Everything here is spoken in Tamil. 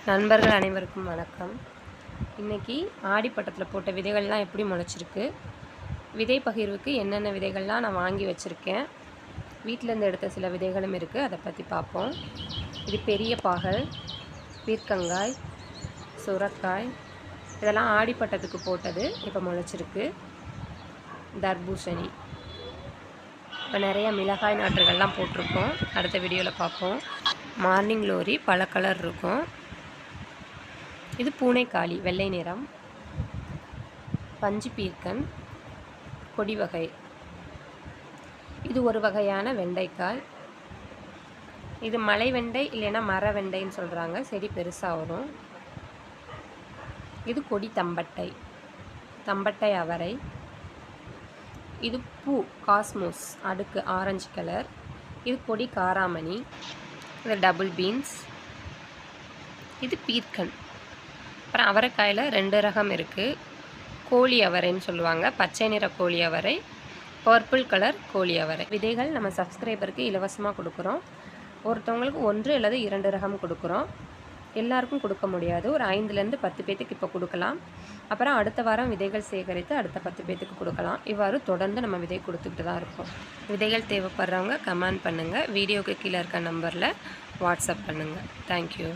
நண்பர்கள் அனைவருக்கும் வணக்கம். இன்றைக்கி ஆடிப்பட்டத்தில் போட்ட விதைகள்லாம் எப்படி முளைச்சிருக்கு, விதை பகிர்வுக்கு என்னென்ன விதைகள்லாம் நான் வாங்கி வச்சுருக்கேன், வீட்டிலேருந்து எடுத்த சில விதைகளும் இருக்குது, அதை பற்றி பார்ப்போம். இது பெரிய பாகல், பீர்க்கங்காய், சுரக்காய், இதெல்லாம் ஆடிப்பட்டத்துக்கு போட்டது இப்போ முளைச்சிருக்கு. தர்பூசணி, இப்போ நிறைய மிளகாய் நாற்றுகள்லாம் போட்டிருக்கோம், அடுத்த வீடியோவில் பார்ப்போம். மார்னிங் லோரி பல கலர் இருக்கும். இது பூனைக்காளி வெள்ளை நிறம், பஞ்சு பீர்க்கன் கொடி வகை. இது ஒரு வகையான வெண்டைக்காய். இது மலை வெண்டை இல்லைன்னா மர வெண்டைன்னு சொல்கிறாங்க, செடி பெருசாக வரும். இது கொடி தம்பட்டை, தம்பட்டை அவரை. இது பூ காஸ்மோஸ் அடுக்கு ஆரஞ்சு கலர். இது கொடி காராமணி. இது டபுள் பீன்ஸ். இது பீர்க்கன். அப்புறம் அவரைக்காயில் 2 ரகம் இருக்குது. கோழி அவரைன்னு சொல்லுவாங்க, பச்சை நிற கோழி அவரை, பர்பிள் கலர் கோழி அவரை. விதைகள் நம்ம சப்ஸ்கிரைபருக்கு இலவசமாக கொடுக்குறோம். ஒருத்தவங்களுக்கு 1 அல்லது 2 ரகம் கொடுக்குறோம். எல்லாருக்கும் கொடுக்க முடியாது, ஒரு 5லேருந்து 10 பேத்துக்கு இப்போ கொடுக்கலாம். அப்புறம் அடுத்த வாரம் விதைகள் சேகரித்து அடுத்த 10 பேத்துக்கு கொடுக்கலாம். இவ்வாறு தொடர்ந்து நம்ம விதை கொடுத்துக்கிட்டு தான் இருக்கோம். விதைகள் தேவைப்படுறவங்க கமெண்ட் பண்ணுங்கள், வீடியோவுக்கு கீழே இருக்க நம்பரில் வாட்ஸ்அப் பண்ணுங்கள். தேங்க்யூ.